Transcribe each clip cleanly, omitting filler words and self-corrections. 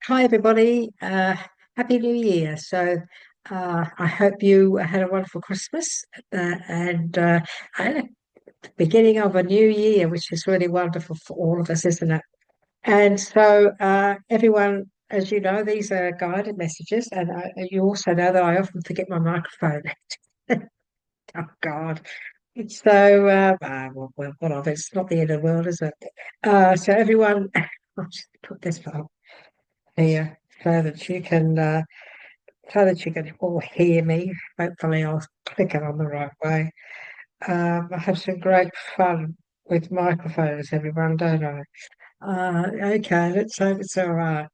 Hi, everybody. Happy New Year. I hope you had a wonderful Christmas and the beginning of a new year, which is really wonderful for all of us, isn't it? Everyone, as you know, these are guided messages, and you also know that I often forget my microphone. Oh, God. What of it? It's not the end of the world, is it? Everyone, I'll just put this up here so that you can all hear me. Hopefully, I'll click it on the right way. I have some great fun with microphones, everyone, don't I? Okay, let's hope it's all right.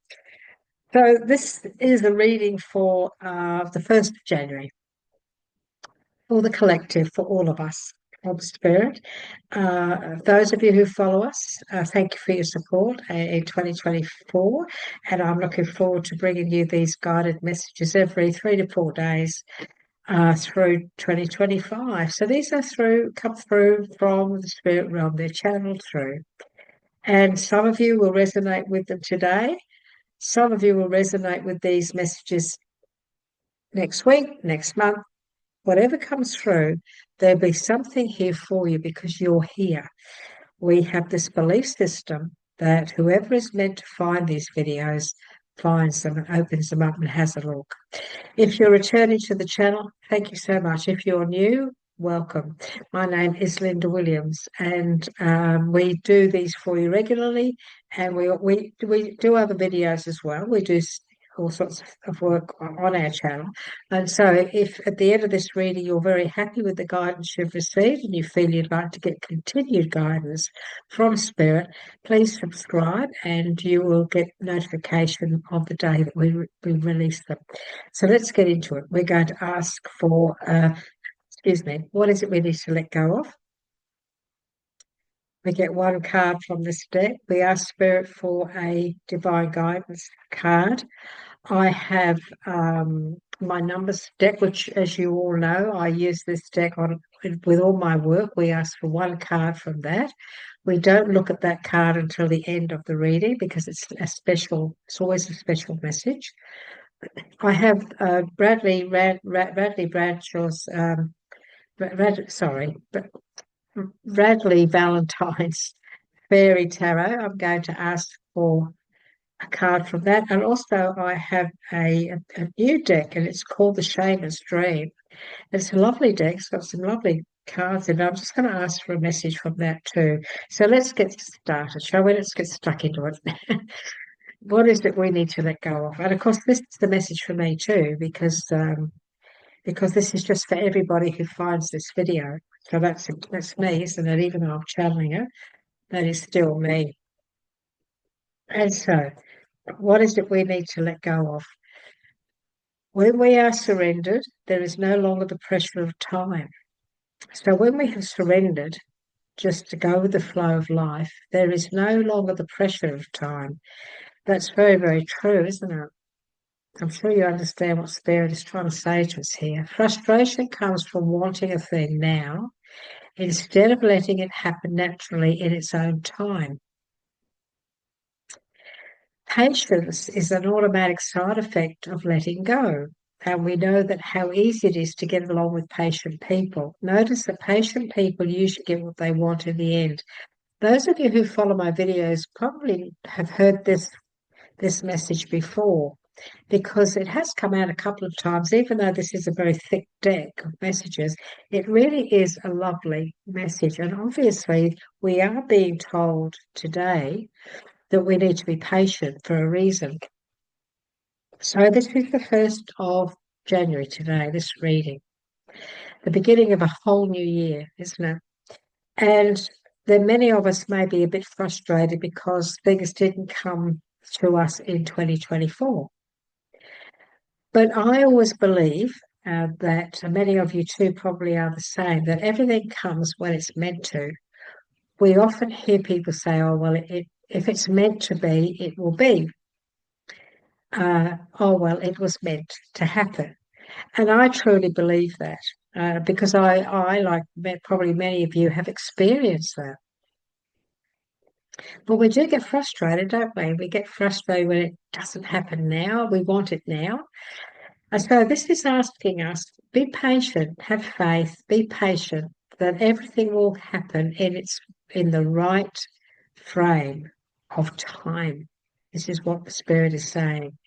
So this is a reading for the 1st of January, for the collective, for all of us of Spirit. Those of you who follow us, thank you for your support in 2024. And I'm looking forward to bringing you these guided messages every 3 to 4 days through 2025. So these are come through from the spirit realm, they're channeled through. And some of you will resonate with them today. Some of you will resonate with these messages next week, next month, whatever comes through. There'll be something here for you because you're here. We have this belief system that whoever is meant to find these videos finds them and opens them up and has a look. If you're returning to the channel, thank you so much. If you're new, welcome. My name is Linda Williams, and we do these for you regularly, and we do other videos as well. We do all sorts of work on our channel. And so if at the end of this reading you're very happy with the guidance you've received and you feel you'd like to get continued guidance from Spirit, please subscribe and you will get notification of the day that we release them. So let's get into it. We're going to ask for, what is it we need to let go of? We get one card from this deck. We ask Spirit for a divine guidance card. I have my numbers deck, which, as you all know, I use this deck on with all my work. We ask for one card from that. We don't look at that card until the end of the reading because it's always a special message. I have Bradley Bradshaw's Radley Valentine's Fairy Tarot. I'm going to ask for a card from that. And also I have a new deck and it's called the Shaman's Dream. It's a lovely deck. It's got some lovely cards in it. I'm just going to ask for a message from that too. So let's get started, shall we? Let's get stuck into it. What is it we need to let go of? And of course, this is the message for me too, because this is just for everybody who finds this video. So that's me, isn't it? Even though I'm channeling it, that is still me. And so, what is it we need to let go of? When we are surrendered, there is no longer the pressure of time. So when we have surrendered, just to go with the flow of life, there is no longer the pressure of time. That's very, very true, isn't it? I'm sure you understand what Spirit is trying to say to us here. Frustration comes from wanting a thing now instead of letting it happen naturally in its own time. Patience is an automatic side effect of letting go. And we know that how easy it is to get along with patient people. Notice that patient people usually get what they want in the end. Those of you who follow my videos probably have heard this message before, because it has come out a couple of times. Even though this is a very thick deck of messages, it really is a lovely message. And obviously, we are being told today that we need to be patient for a reason. So this is the 1st of January today, this reading, the beginning of a whole new year, isn't it? And then many of us may be a bit frustrated because things didn't come to us in 2024. But I always believe that many of you too probably are the same, that everything comes when it's meant to. We often hear people say, oh, well, if it's meant to be, it will be. Oh, well, it was meant to happen. And I truly believe that because I, like probably many of you, have experienced that. But we do get frustrated, don't we? We get frustrated when it doesn't happen now. We want it now. And so this is asking us, be patient, have faith, be patient, that everything will happen in the right frame of time. This is what the Spirit is saying.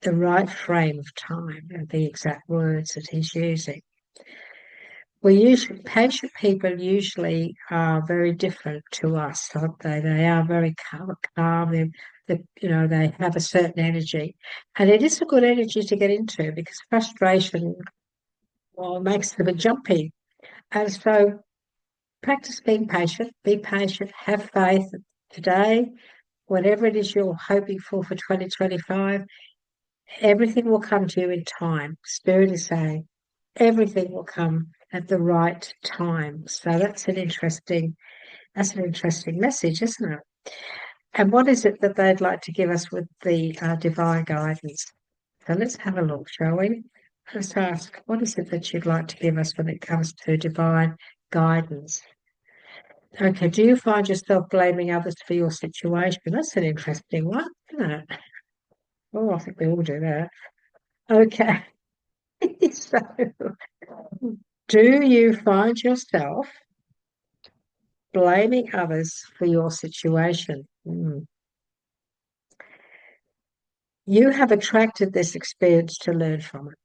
The right frame of time are the exact words that he's using. Patient people usually are very different to us, aren't they? They are very calm. They have a certain energy, and it is a good energy to get into because frustration, well, makes them a bit jumpy. And so practice being patient. Be patient. Have faith. Today, whatever it is you're hoping for 2025, everything will come to you in time. Spirit is saying everything will come at the right time. So that's an interesting message, isn't it? And what is it that they'd like to give us with the divine guidance? So let's have a look, shall we? Let's ask, what is it that you'd like to give us when it comes to divine guidance? Okay, do you find yourself blaming others for your situation? That's an interesting one, isn't it? Oh, I think we all do that. Okay. So, do you find yourself blaming others for your situation? You have attracted this experience to learn from it.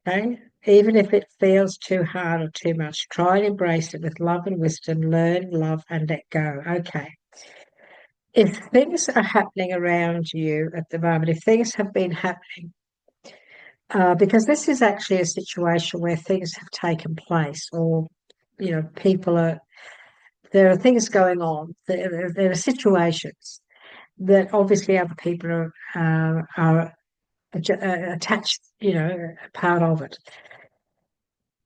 Okay? Even if it feels too hard or too much, try and embrace it with love and wisdom. Learn, love, and let go. Okay. If things are happening around you at the moment, if things have been happening, because this is actually a situation where things have taken place, or people are there are things going on. There are situations that obviously other people are attached, part of it.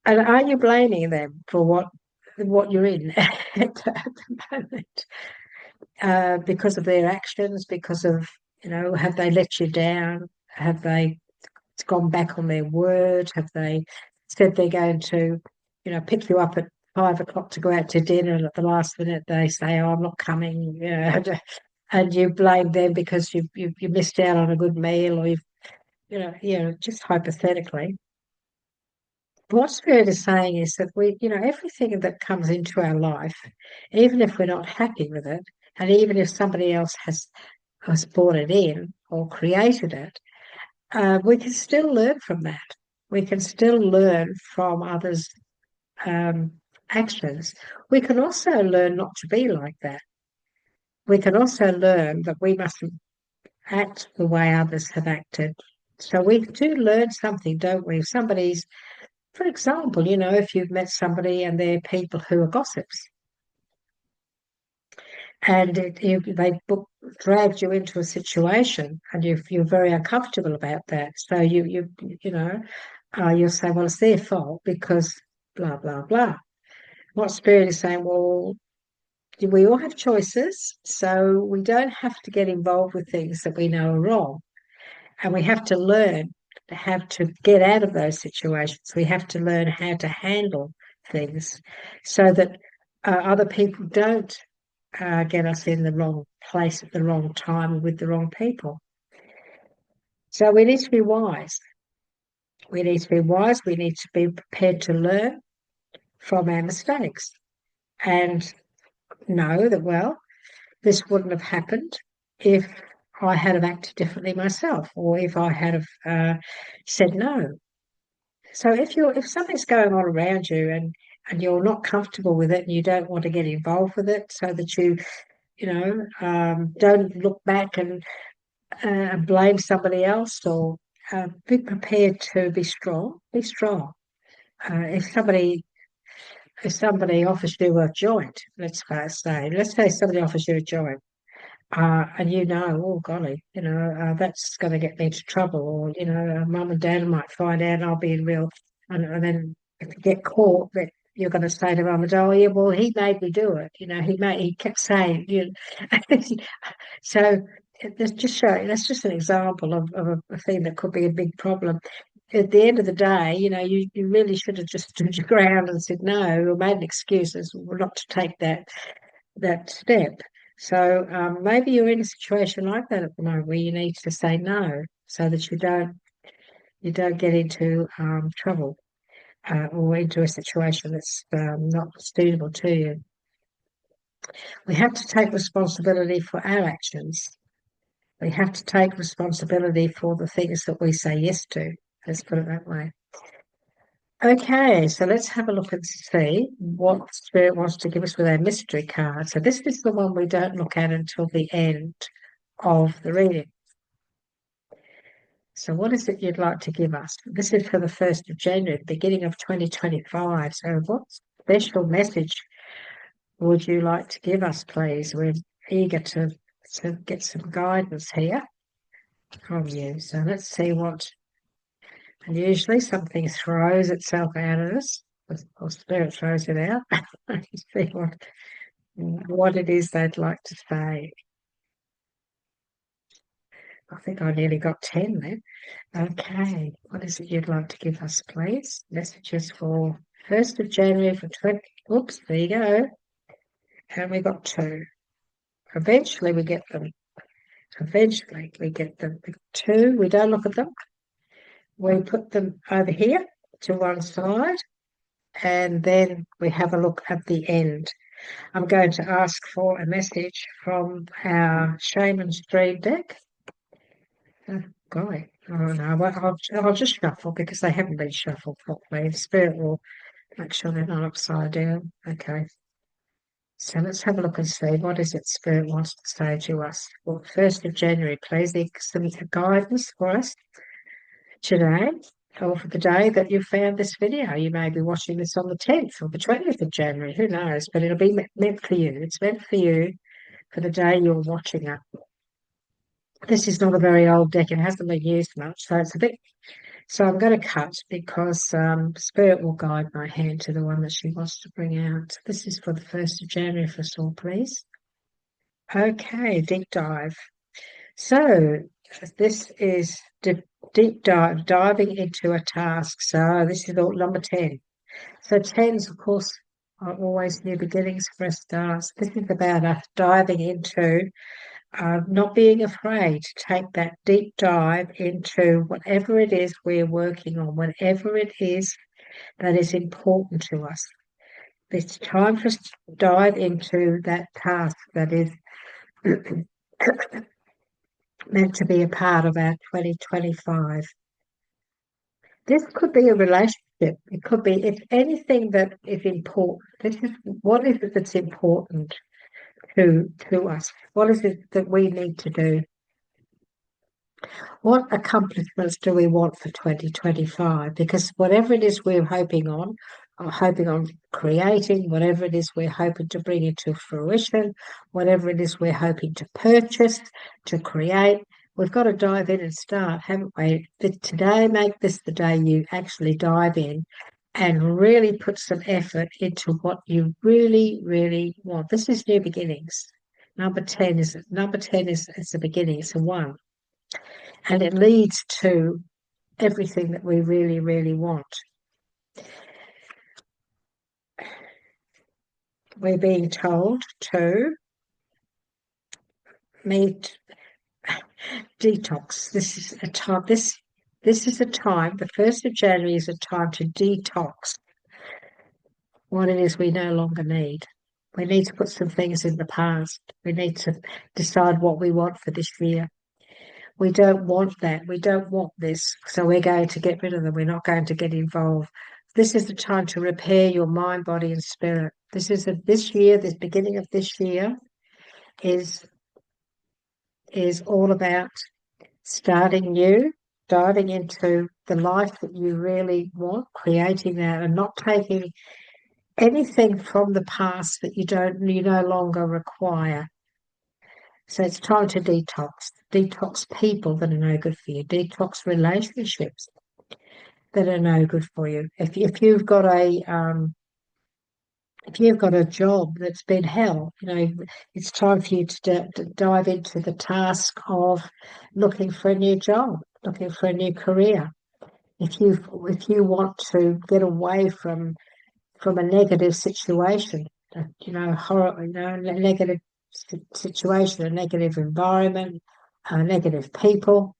And are you blaming them for what you're in at the moment? Because of their actions, because of, have they let you down? Have they gone back on their word? Have they said they're going to, pick you up at 5 o'clock to go out to dinner, and at the last minute they say, "Oh, I'm not coming," and you blame them because you missed out on a good meal, or just hypothetically. What Spirit is saying is that everything that comes into our life, even if we're not happy with it, and even if somebody else has brought it in or created it, we can still learn from that. We can still learn from others' um, actions. We can also learn not to be like that. We can also learn that we mustn't act the way others have acted. So we do learn something, don't we? If somebody's, for example, if you've met somebody and they're people who are gossips, and they dragged you into a situation, and you're very uncomfortable about that. So you'll say, well, it's their fault because blah blah blah. What Spirit is saying, well, we all have choices, so we don't have to get involved with things that we know are wrong, and we have to learn how to get out of those situations. We have to learn how to handle things so that other people don't get us in the wrong place at the wrong time with the wrong people. So we need to be wise. We need to be wise. We need to be prepared to learn from our mistakes and know that, well, this wouldn't have happened if I had have acted differently myself, or if I had have said no. So if something's going on around you and you're not comfortable with it and you don't want to get involved with it, so that don't look back and blame somebody else, or be prepared to be strong. Be strong. If somebody offers you a joint, let's say somebody offers you a joint, and oh golly, that's going to get me into trouble, or mum and dad might find out and I'll be in real, and then if you get caught, that you're going to say to mum and dad, oh yeah, well he made me do it, he kept saying, so that's just an example of a thing that could be a big problem. At the end of the day, you really should have just stood your ground and said no, or made an excuse as well not to take that step. So maybe you're in a situation like that at the moment where you need to say no so that you don't get into trouble or into a situation that's not suitable to you. We have to take responsibility for our actions. We have to take responsibility for the things that we say yes to. Let's put it that way. Okay, so let's have a look and see what Spirit wants to give us with our mystery card. So this is the one we don't look at until the end of the reading. So what is it you'd like to give us? This is for the 1st of January, the beginning of 2025. So what special message would you like to give us, please? We're eager to get some guidance here from you. So let's see what, and usually something throws itself out at us, or Spirit throws it out. See what it is they'd like to say. I think I nearly got 10 then. Okay, what is it you'd like to give us, please? Messages for 1st of January for 20. Oops, there you go. And we got 2. Eventually we get them. Eventually we get them. 2, we don't look at them. We put them over here to one side, and then we have a look at the end. I'm going to ask for a message from our Shaman's Dream deck. Oh, golly. Oh, no, I'll just shuffle because they haven't been shuffled properly. The Spirit will make sure they're not upside down. Okay. So let's have a look and see what is it Spirit wants to say to us. Well, 1st of January, please. Some guidance for us today, or for the day that you found this video. You may be watching this on the 10th or the 20th of January, who knows, but it'll be meant for you. It's meant for you for the day you're watching it. This is not a very old deck. It hasn't been used much, so it's a bit. So I'm going to cut because Spirit will guide my hand to the one that she wants to bring out. This is for the 1st of January for us all, please. Okay, deep dive. So this is deep diving into a task. So this is number 10. So 10s, of course, are always new beginnings for a start. This is about us diving into not being afraid to take that deep dive into whatever it is we're working on, whatever it is that is important to us. It's time for us to dive into that task that is meant to be a part of our 2025. This could be a relationship. It could be, if anything that is important. This is what is it that's important to us? What is it that we need to do? What accomplishments do we want for 2025? Because whatever it is we're hoping on creating, whatever it is we're hoping to bring into fruition, whatever it is we're hoping to purchase, to create, we've got to dive in and start, haven't we? Today, make this the day you actually dive in and really put some effort into what you really, really want. This is new beginnings. Number 10 is the beginning. It's a 1. And it leads to everything that we really, really want. We're being told to meet detox. This is a time. This is a time. The 1st of January is a time to detox what it is we no longer need. We need to put some things in the past. We need to decide what we want for this year. We don't want that. We don't want this. So we're going to get rid of them. We're not going to get involved. This is the time to repair your mind, body, and spirit. This beginning of this year is all about starting new, diving into the life that you really want, creating that, and not taking anything from the past that you no longer require. So it's time to detox people that are no good for you, detox relationships that are no good for you. If you've got a job that's been hell, it's time for you to dive into the task of looking for a new job, looking for a new career. If you want to get away from a negative situation, negative situation, a negative environment, negative people,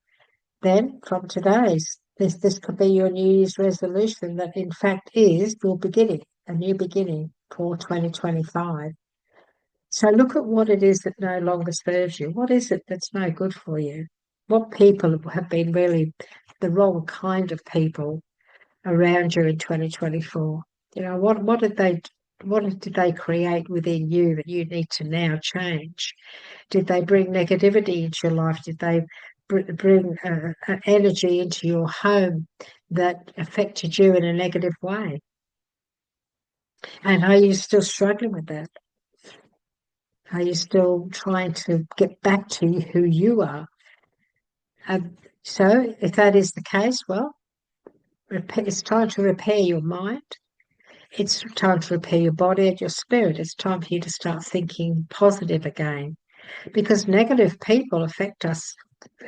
then from today's, this could be your New Year's resolution that in fact is your beginning, a new beginning for 2025. So look at what it is that no longer serves you. What is it that's no good for you? What people have been really the wrong kind of people around you in 2024? You know, what did they create within you that you need to now change? Did they bring negativity into your life? Did they bring energy into your home that affected you in a negative way? And are you still struggling with that? Are you still trying to get back to who you are? So, if that is the case, well, it's time to repair your mind. It's time to repair your body and your spirit. It's time for you to start thinking positive again, because negative people affect us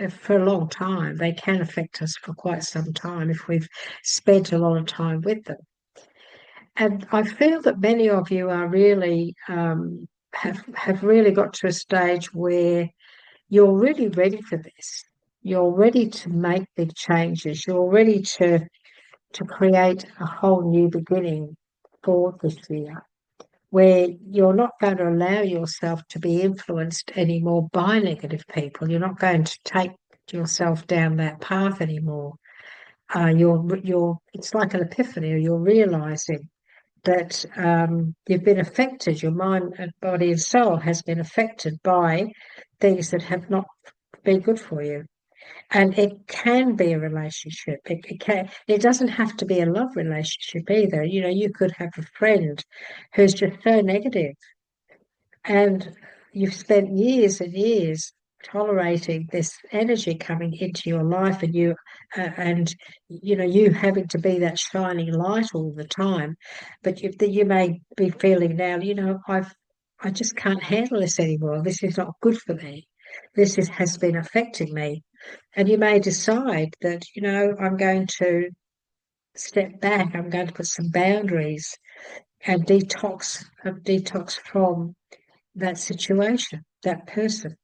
for a long time. They can affect us for quite some time if we've spent a lot of time with them. And I feel that many of you are really have really got to a stage where you're really ready for this. You're ready to make big changes. You're ready to create a whole new beginning for this year, where you're not going to allow yourself to be influenced anymore by negative people. You're not going to take yourself down that path anymore. It's like an epiphany. You're realizing that you've been affected. Your mind and body and soul has been affected by things that have not been good for you. And it can be a relationship. It doesn't have to be a love relationship either. You know, you could have a friend who's just so negative, and you've spent years and years tolerating this energy coming into your life, and you having to be that shining light all the time. But you may be feeling now, I just can't handle this anymore. This is not good for me. Has been affecting me. And you may decide that, I'm going to step back, I'm going to put some boundaries and detox from that situation, that person.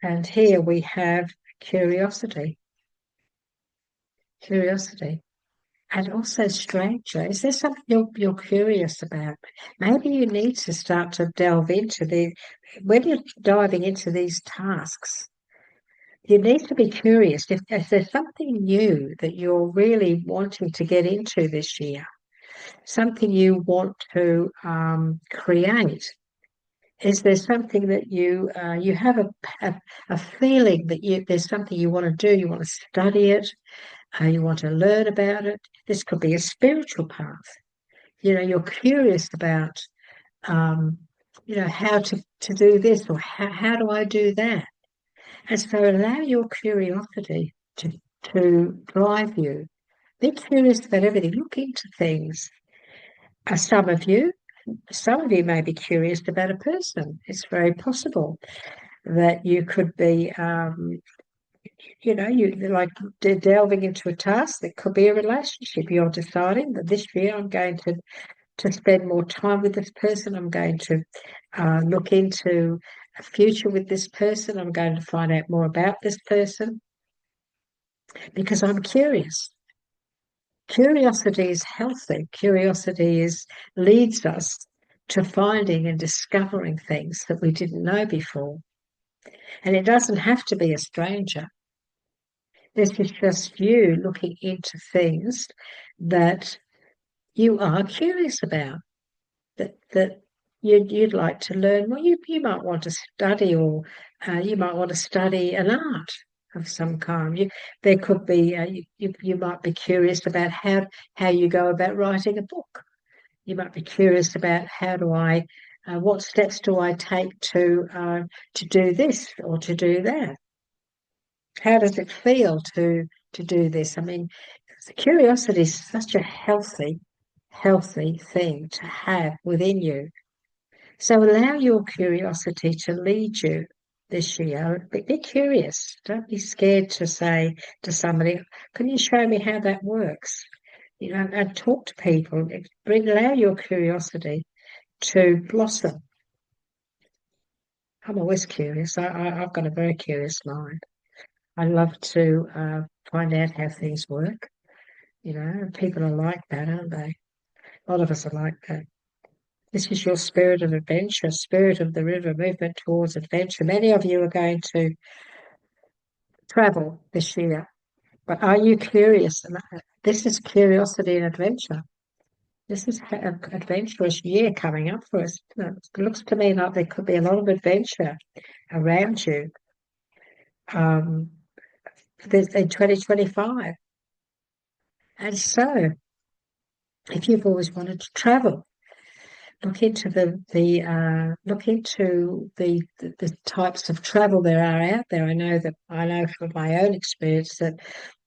And here we have curiosity, curiosity. And also stranger. Is there something you're curious about? Maybe you need to start to delve into when you're diving into these tasks, you need to be curious. If there's something new that you're really wanting to get into this year, something you want to create, is there something that you have a feeling that there's something you want to do, you want to study it, you want to learn about it. This could be a spiritual path. You're curious about how to do this, or how do I do that? And so allow your curiosity to drive you. Be curious about everything. Look into things. Some of you may be curious about a person. It's very possible that you could be, you like delving into a task that could be a relationship. You're deciding that this year I'm going to spend more time with this person. I'm going to look into a future with this person. I'm going to find out more about this person because I'm curious. Curiosity is healthy. Leads us to finding and discovering things that we didn't know before. And it doesn't have to be a stranger. This is just you looking into things that you are curious about, that you'd like to learn. Well, you might want to study, or you might want to study an art of some kind. There could be you might be curious about how you go about writing a book. You might be curious about what steps do I take to do this or to do that? How does it feel to do this? I mean, curiosity is such a healthy thing to have within you. So allow your curiosity to lead you this year. Be curious. Don't be scared to say to somebody, can you show me how that works? and talk to people. Allow your curiosity to blossom. I'm always curious. I've got a very curious mind. I love to find out how things work. People are like that, aren't they? A lot of us are like that. This is your spirit of adventure, spirit of the river, movement towards adventure. Many of you are going to travel this year, but are you curious? This is curiosity and adventure. This is an adventurous year coming up for us. It looks to me like there could be a lot of adventure around you in 2025. And so, if you've always wanted to travel, look into the types of travel there are out there. I know from my own experience that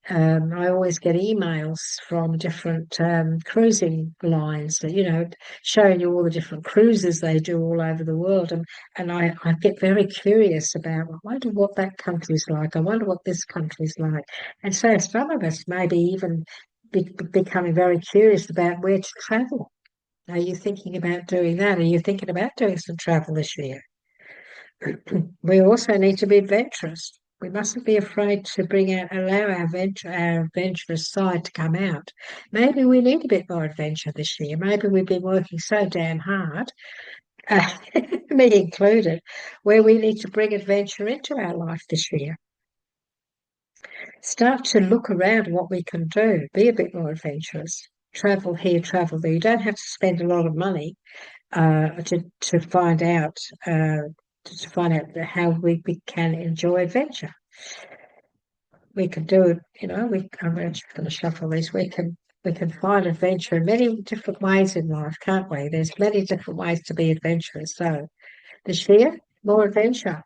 I always get emails from different cruising lines that, showing you all the different cruises they do all over the world. And I get very curious about, I wonder what that country's like. I wonder what this country's like. And so some of us maybe even becoming very curious about where to travel. Are you thinking about doing that? Are you thinking about doing some travel this year? We also need to be adventurous. We mustn't be afraid to allow our adventurous side to come out. Maybe we need a bit more adventure this year. Maybe we've been working so damn hard, uh, me included, where we need to bring adventure into our life this year. Start to look around what we can do. Be a bit more adventurous. Travel here, travel there. You don't have to spend a lot of money to find out how we can enjoy adventure. We can do it, I'm just going to shuffle these. We can find adventure in many different ways in life, can't we? There's many different ways to be adventurous. So this year, more adventure.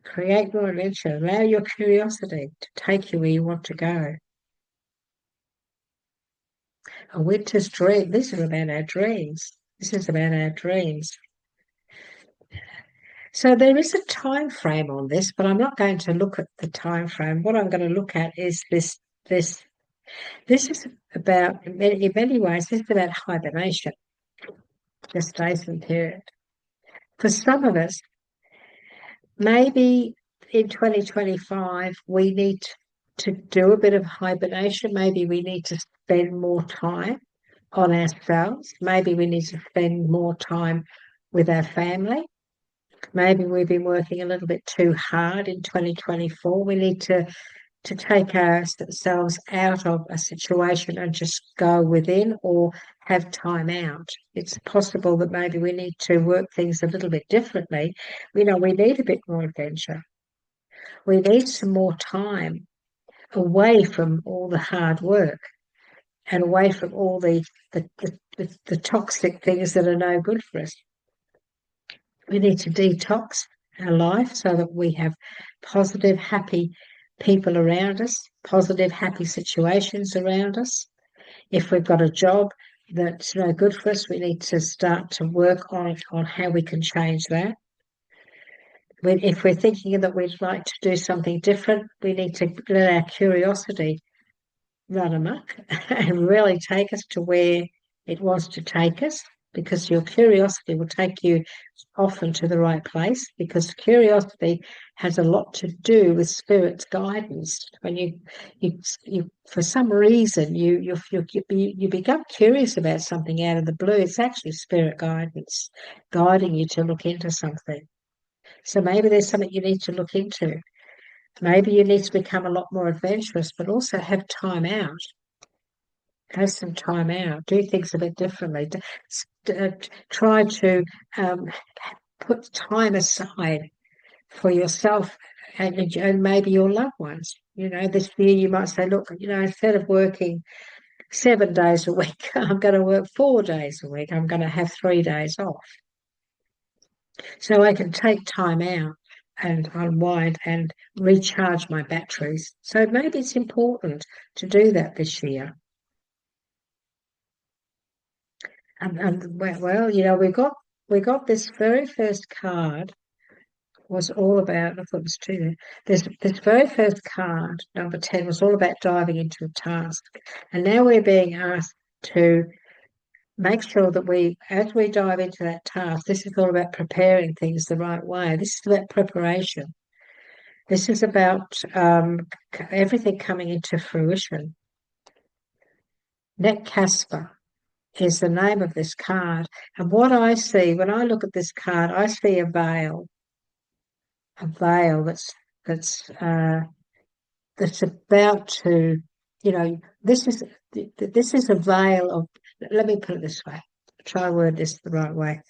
Create more adventure. Allow your curiosity to take you where you want to go. A winter's dream. This is about our dreams. This is about our dreams. So there is a time frame on this, but I'm not going to look at the time frame. What I'm going to look at is this. This is about, in many ways, this is about hibernation, gestation period. For some of us, maybe in 2025, we need to do a bit of hibernation. Maybe we need to spend more time on ourselves. Maybe we need to spend more time with our family. Maybe we've been working a little bit too hard in 2024. We need to take ourselves out of a situation and just go within or have time out. It's possible that maybe we need to work things a little bit differently. We need a bit more adventure. We need some more time away from all the hard work and away from all the toxic things that are no good for us. We need to detox our life so that we have positive, happy people around us, positive, happy situations around us. If we've got a job that's no good for us, we need to start to work on how we can change that. If we're thinking that we'd like to do something different, we need to let our curiosity run amok and really take us to where it wants to take us, because your curiosity will take you often to the right place, because curiosity has a lot to do with spirit's guidance. When you for some reason you become curious about something out of the blue, it's actually spirit guidance guiding you to look into something. So maybe there's something you need to look into. Maybe you need to become a lot more adventurous, but also have time out. Have some time out. Do things a bit differently. Try to put time aside for yourself and maybe your loved ones. This year you might say, look, instead of working 7 days a week, I'm going to work 4 days a week. I'm going to have 3 days off. So I can take time out and unwind and recharge my batteries. So maybe it's important to do that this year. And well, we got this very first card was all about, I thought it was two there. This very first card, number 10, was all about diving into a task. And now we're being asked to make sure that as we dive into that task, this is all about preparing things the right way. This is about preparation. This is about everything coming into fruition. Net Casper is the name of this card. And what I see when I look at this card, I see a veil that's about to, this is a veil of. Let me put it this way. Try to word this the right way.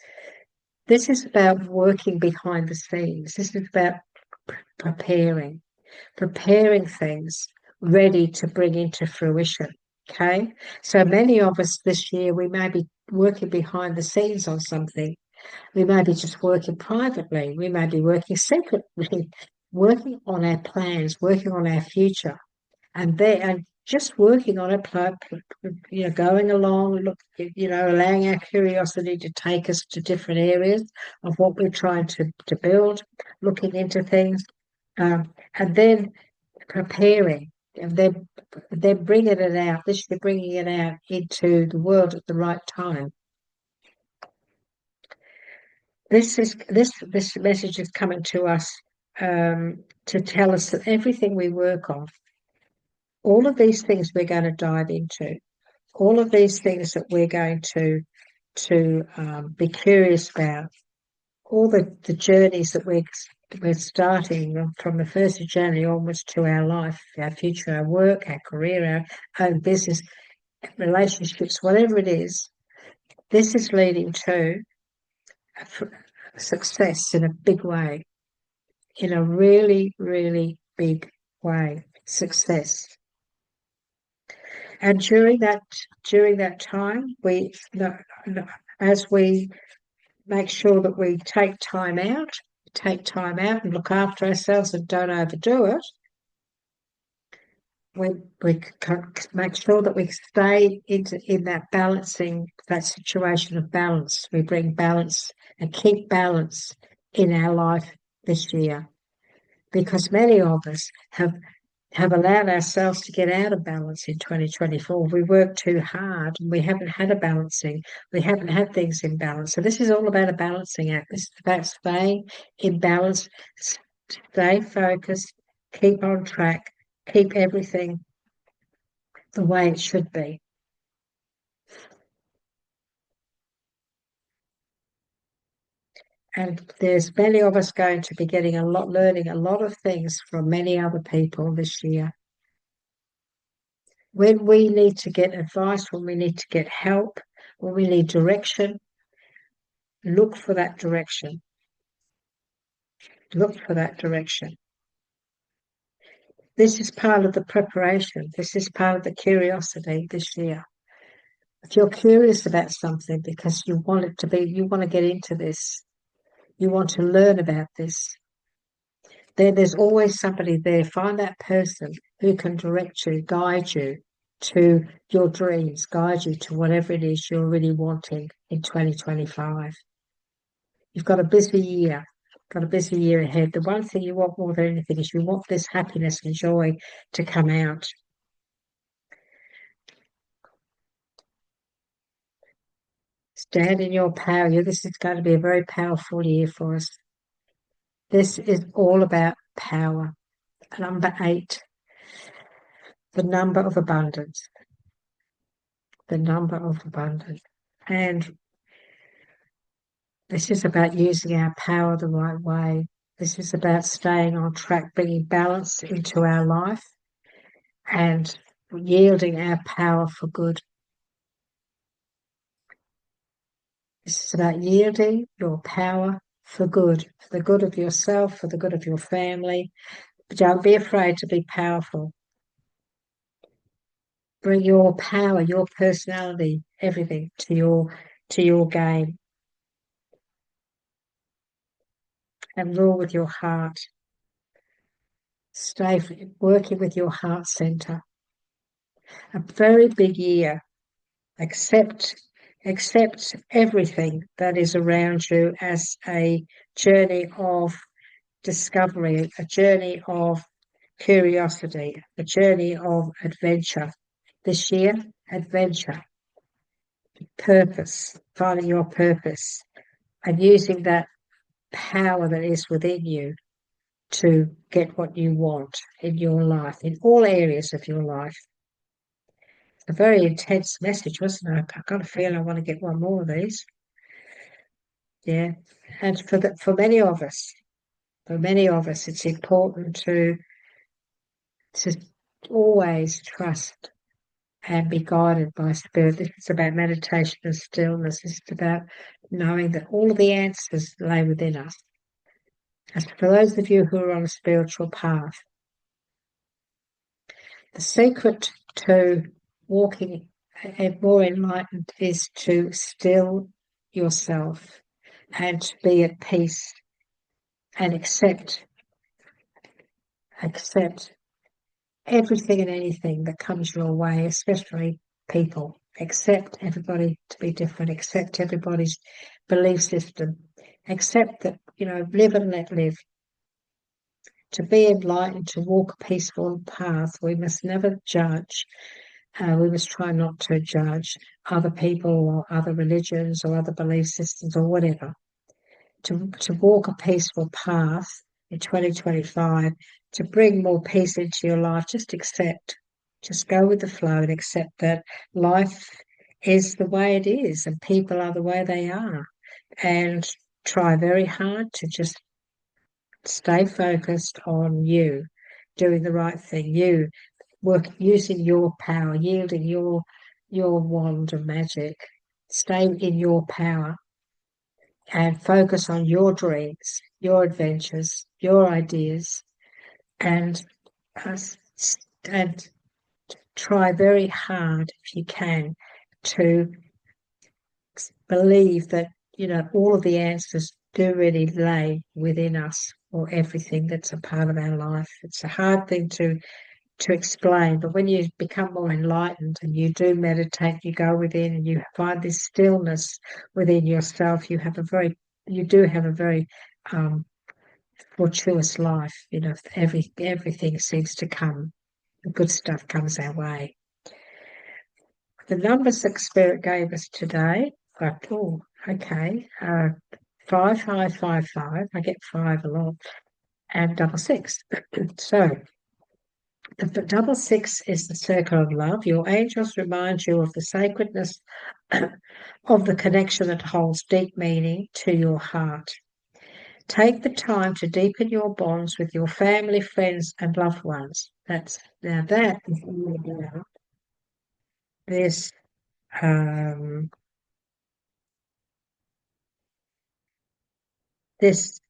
This is about working behind the scenes. This is about preparing things ready to bring into fruition. Okay, so many of us this year, we may be working behind the scenes on something. We may be just working privately. We may be working secretly, working on our plans, working on our future, and just working on a plan, going along, allowing our curiosity to take us to different areas of what we're trying to build, looking into things, and then preparing, and then bringing it out. This is bringing it out into the world at the right time. This message is coming to us to tell us that everything we work on, all of these things we're going to dive into, all of these things that we're going to be curious about, all the journeys that we're starting from the 1st of January onwards to our life, our future, our work, our career, our own business, relationships, whatever it is, this is leading to success in a big way, in a really, really big way, success. And during that time, as we make sure that we take time out and look after ourselves and don't overdo it, we make sure that we stay in that situation of balance. We bring balance and keep balance in our life this year, because many of us have allowed ourselves to get out of balance in 2024. We worked too hard and we haven't had a balancing. We haven't had things in balance. So this is all about a balancing act. This is about staying in balance, stay focused, keep on track, keep everything the way it should be. And there's many of us going to be learning a lot of things from many other people this year. When we need to get advice, when we need to get help, when we need direction, look for that direction. Look for that direction. This is part of the preparation. This is part of the curiosity this year. If you're curious about something because you want to get into this, you want to learn about this, then there's always somebody there. Find that person who can direct you, guide you to your dreams, guide you to whatever it is you're really wanting in 2025. You've got a busy year. Got a busy year ahead. The one thing you want more than anything is you want this happiness and joy to come out. Stand in your power. This is going to be a very powerful year for us. This is all about power. Number 8, the number of abundance. The number of abundance. And this is about using our power the right way. This is about staying on track, bringing balance into our life and yielding our power for good. This is about yielding your power for good, for the good of yourself, for the good of your family. But don't be afraid to be powerful. Bring your power, your personality, everything to your game. And rule with your heart. Stay working with your heart center. A very big year. Accept everything that is around you as a journey of discovery, a journey of curiosity, a journey of adventure. This year, adventure, purpose, finding your purpose, and using that power that is within you to get what you want in your life, in all areas of your life. It's a very intense message, wasn't it? I've got a feeling I want to get one more of these. Yeah. And for many of us, it's important to always trust and be guided by spirit. This is about meditation and stillness. This is about knowing that all of the answers lay within us. As for those of you who are on a spiritual path, the secret to walking more enlightened is to still yourself and to be at peace and accept everything and anything that comes your way, especially people. Accept everybody to be different, accept everybody's belief system, accept that, live and let live. To be enlightened, to walk a peaceful path, we must never judge. We must try not to judge other people or other religions or other belief systems or whatever. To walk a peaceful path in 2025, to bring more peace into your life, just accept, just go with the flow and accept that life is the way it is and people are the way they are. And try very hard to just stay focused on you, doing the right thing, you using your power, yielding your wand of magic. Stay in your power and focus on your dreams, your adventures, your ideas, and uh, and try very hard if you can to believe that all of the answers do really lay within us, or everything that's a part of our life. It's a hard thing to explain, but when you become more enlightened and you do meditate, you go within and you find this stillness within yourself, you do have a very fortuitous life. Everything seems to come, the good stuff comes our way. The numbers that Spirit gave us today, okay, 5555, I get 5 a lot, and 66. So the 66 is the circle of love. Your angels remind you of the sacredness of the connection that holds deep meaning to your heart. Take the time to deepen your bonds with your family, friends, and loved ones. That is all about this this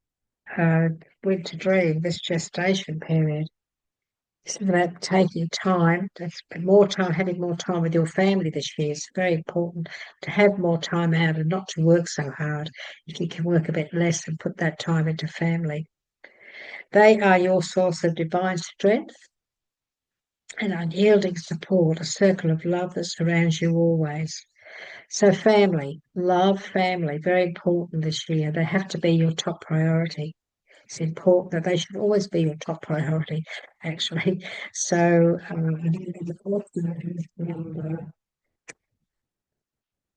winter dream, this gestation period. It's about taking time, having more time with your family this year. It's very important to have more time out and not to work so hard. If you can work a bit less and put that time into family. They are your source of divine strength and unyielding support, a circle of love that surrounds you always. So family, love family, very important this year. They have to be your top priority. It's important that they should always be your top priority, actually. So, the fourth number,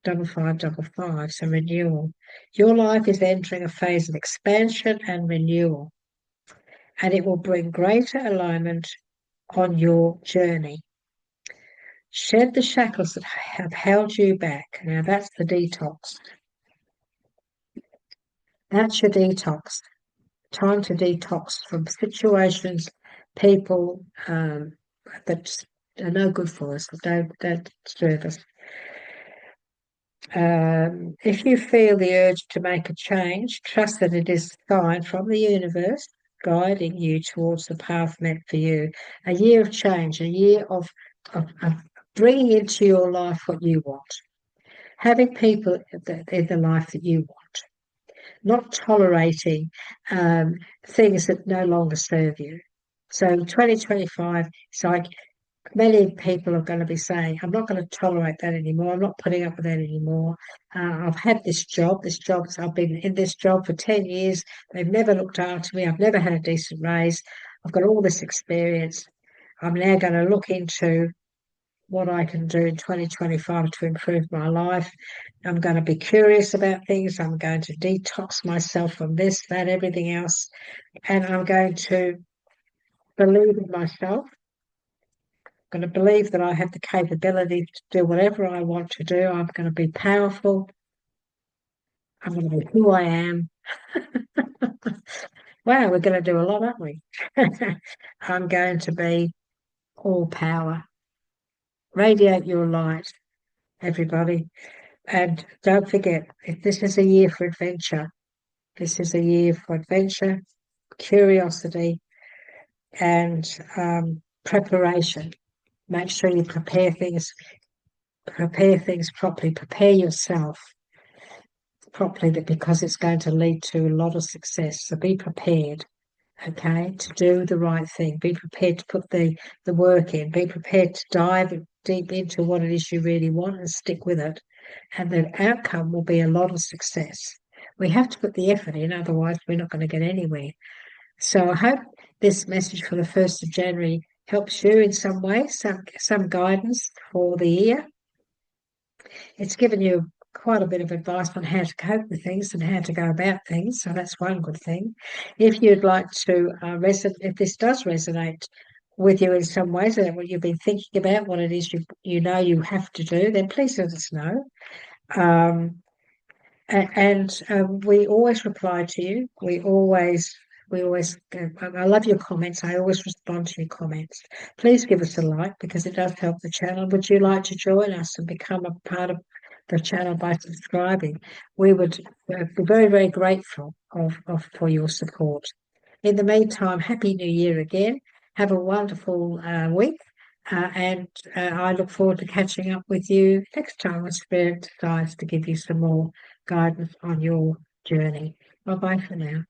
5555, so renewal. Your life is entering a phase of expansion and renewal, and it will bring greater alignment on your journey. Shed the shackles that have held you back. Now, that's the detox. That's your detox. Time to detox from situations, people that are no good for us, don't serve us. If you feel the urge to make a change, trust that it is a sign from the universe guiding you towards the path meant for you. A year of change, a year of bringing into your life what you want. Having people in the life that you want. Not tolerating things that no longer serve you. So 2025, it's like Many people are going to be saying, I'm not going to tolerate that anymore. I'm not putting up with that anymore. I've had this job. I've been in this job for 10 years. They've never looked after me. I've never had a decent raise. I've got all this experience. I'm now going to look into what I can do in 2025 to improve my life. I'm going to be curious about things. I'm going to detox myself from this, that, everything else. And I'm going to believe in myself. I'm going to believe that I have the capability to do whatever I want to do. I'm going to be powerful. I'm going to be who I am. Wow, we're going to do a lot, aren't we? I'm going to be all power. Radiate your light, everybody. And don't forget, if this is a year for adventure, this is a year for adventure, curiosity, and preparation. Make sure you prepare things properly, prepare yourself properly, because it's going to lead to a lot of success. So be prepared, okay, to do the right thing. Be prepared to put the work in. Be prepared to dive deep into what it is you really want and stick with it. And the outcome will be a lot of success. We have to put the effort in, otherwise we're not going to get anywhere. So I hope this message for the 1st of January helps you in some way, some guidance for the year. It's given you quite a bit of advice on how to cope with things and how to go about things. So that's one good thing. If you'd like to if this does resonate with you in some ways, and what you've been thinking about, what it is you know you have to do, then please let us know. And we always reply to you. We always, I love your comments. I always respond to your comments. Please give us a like, because it does help the channel. Would you like to join us and become a part of the channel by subscribing? We would be very, very grateful for your support. In the meantime, Happy New Year again. Have a wonderful week. And I look forward to catching up with you next time when Spirit decides to give you some more guidance on your journey. Bye bye for now.